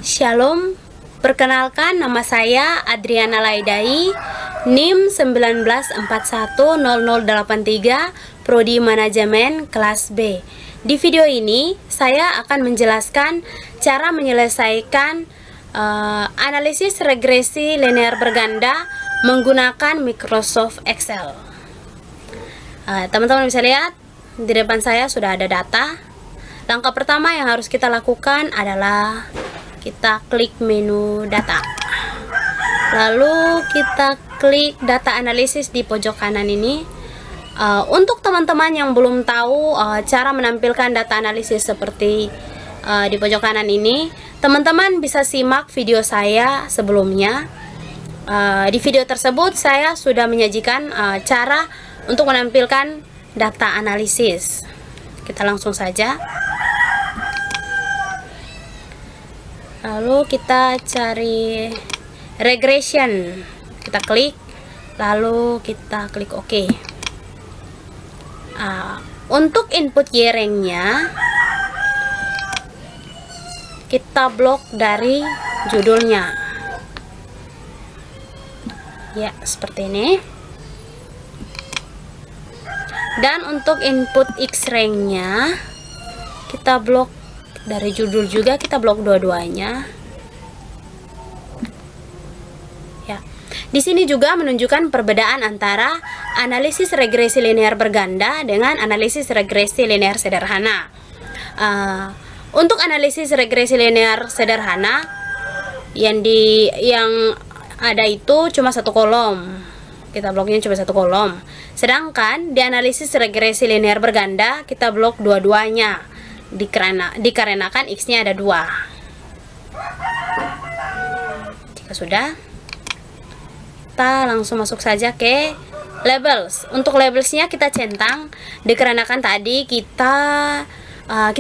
Shalom, perkenalkan nama saya Adriana Laidai, NIM 19410083, Prodi Manajemen kelas B. Di video ini, saya akan menjelaskan cara menyelesaikan analisis regresi linear berganda menggunakan Microsoft Excel. Teman-teman bisa lihat, di depan saya sudah ada data. Langkah pertama yang harus kita lakukan adalah kita klik menu data, lalu kita klik data analisis di pojok kanan ini. Untuk teman-teman yang belum tahu cara menampilkan data analisis seperti di pojok kanan ini, teman-teman bisa simak video saya sebelumnya. Di video tersebut saya sudah menyajikan cara untuk menampilkan data analisis. Kita langsung saja. Lalu kita cari regression, kita klik, lalu kita klik OK. Untuk input Y-rank-nya kita blok dari judulnya, ya seperti ini. Dan untuk input X-rank-nya kita blok dari judul juga, kita blok dua-duanya. Ya. Di sini juga menunjukkan perbedaan antara analisis regresi linear berganda dengan analisis regresi linear sederhana. Untuk analisis regresi linear sederhana yang ada itu cuma satu kolom. Kita bloknya cuma satu kolom. Sedangkan di analisis regresi linear berganda kita blok dua-duanya. Dikarenakan X-nya ada 2. Jika sudah, kita langsung masuk saja ke labels. Untuk labelsnya kita centang, dikarenakan tadi kita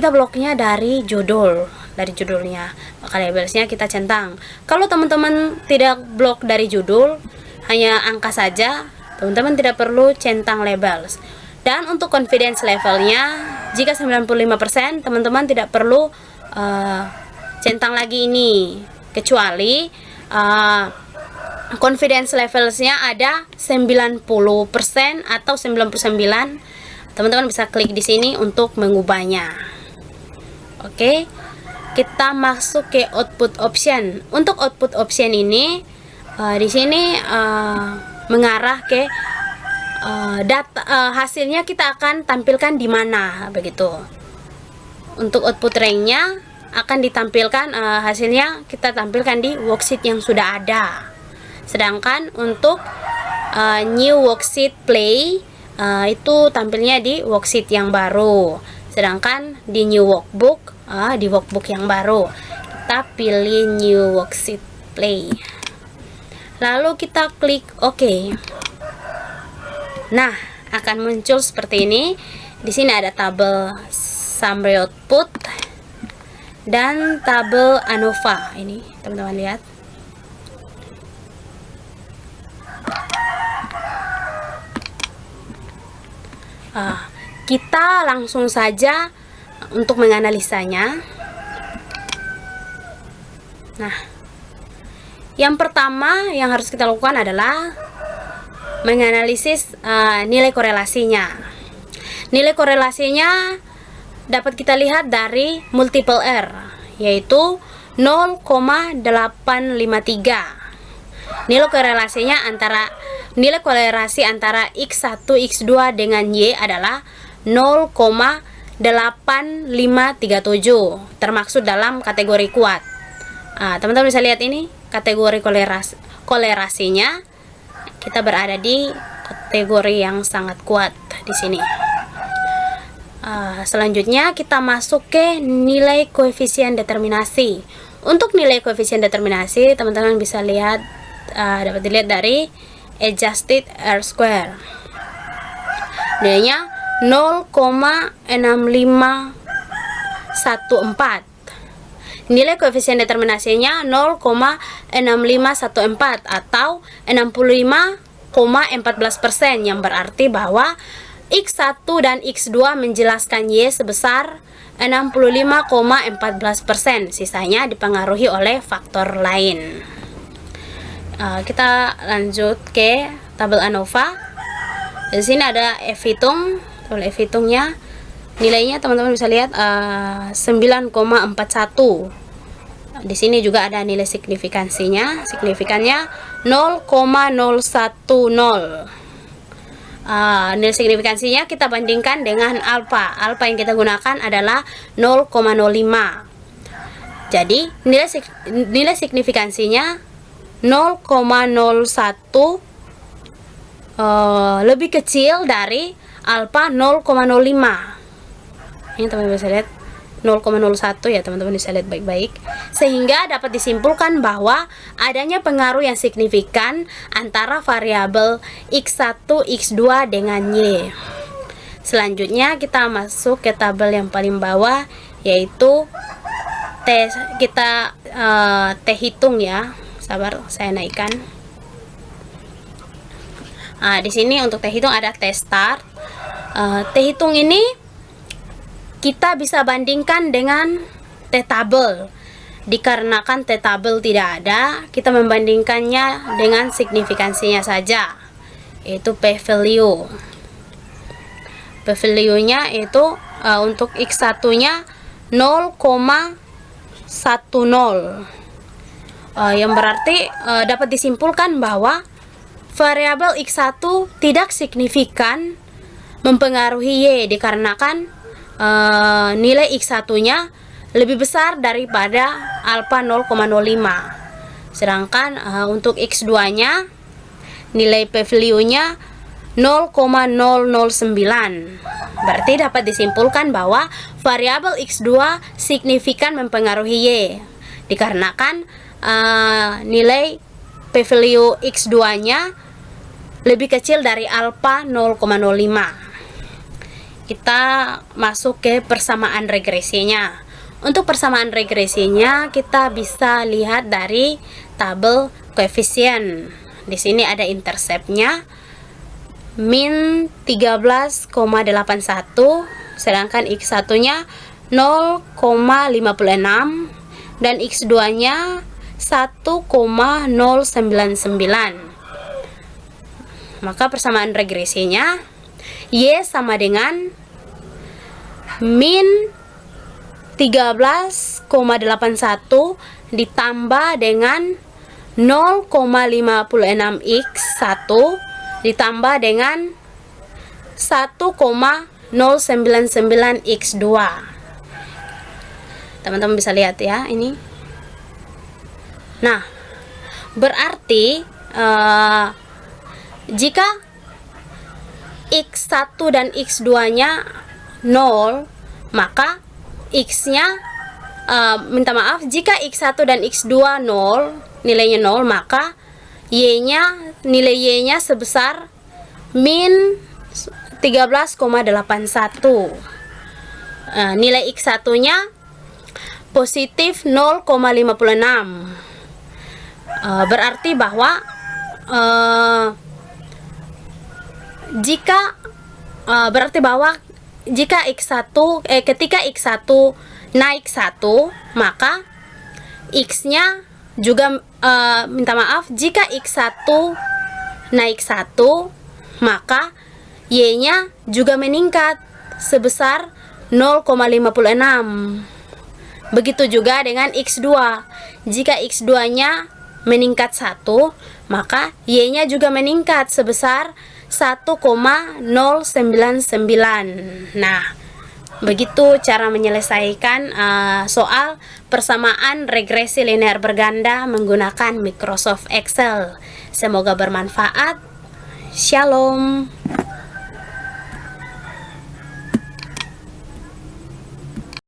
bloknya dari judulnya, maka labelsnya kita centang. Kalau teman-teman tidak blok dari judul, hanya angka saja, teman-teman tidak perlu centang labels. Dan untuk confidence levelnya, jika 95%, teman-teman tidak perlu centang lagi ini, kecuali confidence levelsnya ada 90% atau 99%. Teman-teman bisa klik di sini untuk mengubahnya. Oke, kita masuk ke output option. Untuk output option ini, di sini mengarah ke hasilnya kita akan tampilkan di mana, begitu. Untuk output rank-nya akan ditampilkan, hasilnya kita tampilkan di worksheet yang sudah ada. Sedangkan untuk new worksheet play itu tampilnya di worksheet yang baru. Sedangkan di new workbook di workbook yang baru. Kita pilih new worksheet play. Lalu kita klik OK. Nah, akan muncul seperti ini. Di sini ada tabel summary output dan tabel ANOVA. Ini, teman-teman lihat. Kita langsung saja untuk menganalisanya. Nah, yang pertama yang harus kita lakukan adalah menganalisis nilai korelasinya. Nilai korelasinya dapat kita lihat dari multiple R, yaitu 0,853. Nilai korelasi antara X1, X2 dengan Y adalah 0,8537, termaksud dalam kategori kuat. Teman-teman bisa lihat ini, kategori kolerasinya. Kita berada di kategori yang sangat kuat di sini. Selanjutnya kita masuk ke nilai koefisien determinasi. Untuk nilai koefisien determinasi, teman-teman bisa lihat, dapat dilihat dari adjusted R-square. Nilainya 0,6514. Nilai koefisien determinasinya 0,6514 atau 65,14%, yang berarti bahwa X1 dan X2 menjelaskan Y sebesar 65,14%. Sisanya dipengaruhi oleh faktor lain. Kita lanjut ke tabel ANOVA. Di sini ada F-hitung. Tabel F-hitungnya nilainya teman-teman bisa lihat 9,41. Di sini juga ada nilai signifikansinya. Signifikannya 0,010. Nilai signifikansinya kita bandingkan dengan alfa. Alfa yang kita gunakan adalah 0,05. Jadi nilai signifikansinya 0,01 lebih kecil dari alfa 0,05. Ini teman-teman bisa lihat 0,01 ya, teman-teman bisa lihat baik-baik. Sehingga dapat disimpulkan bahwa adanya pengaruh yang signifikan antara variabel X1, X2 dengan Y. Selanjutnya kita masuk ke tabel yang paling bawah, yaitu T hitung ya. Sabar, saya naikkan. Di sini untuk T hitung ada T start. T hitung ini kita bisa bandingkan dengan T tabel. Dikarenakan T tabel tidak ada, kita membandingkannya dengan signifikansinya saja, yaitu P value. P value-nya itu untuk X1 nya 0,10, yang berarti dapat disimpulkan bahwa variabel X1 tidak signifikan mempengaruhi Y, dikarenakan nilai X1 nya lebih besar daripada alfa 0,05. Sedangkan untuk X2 nya nilai P value nya 0,009. Berarti dapat disimpulkan bahwa variabel X2 signifikan mempengaruhi Y, dikarenakan nilai P value X2 nya lebih kecil dari alfa 0,05. Kita masuk ke persamaan regresinya. Untuk persamaan regresinya kita bisa lihat dari tabel koefisien. Di sini ada interceptnya min 13,81, sedangkan X1 nya 0,56 dan X2 nya 1,099. Maka persamaan regresinya Y sama dengan min 13,81 ditambah dengan 0,56x1 ditambah dengan 1,099x2. Teman-teman bisa lihat ya ini. Nah, berarti jika X1 dan X2 nya 0, maka X-nya jika X1 dan X2 0, nilainya 0, maka nilai Y-nya sebesar min 13,81. Nilai X1 nya positif 0,56. Berarti bahwa jika ketika X1 naik 1, maka X-nya juga jika X1 naik 1, maka Y-nya juga meningkat sebesar 0,56. Begitu juga dengan X2. Jika X2-nya meningkat 1, maka Y-nya juga meningkat sebesar 1,099. Nah, begitu cara menyelesaikan soal persamaan regresi linear berganda menggunakan Microsoft Excel. Semoga bermanfaat. Shalom.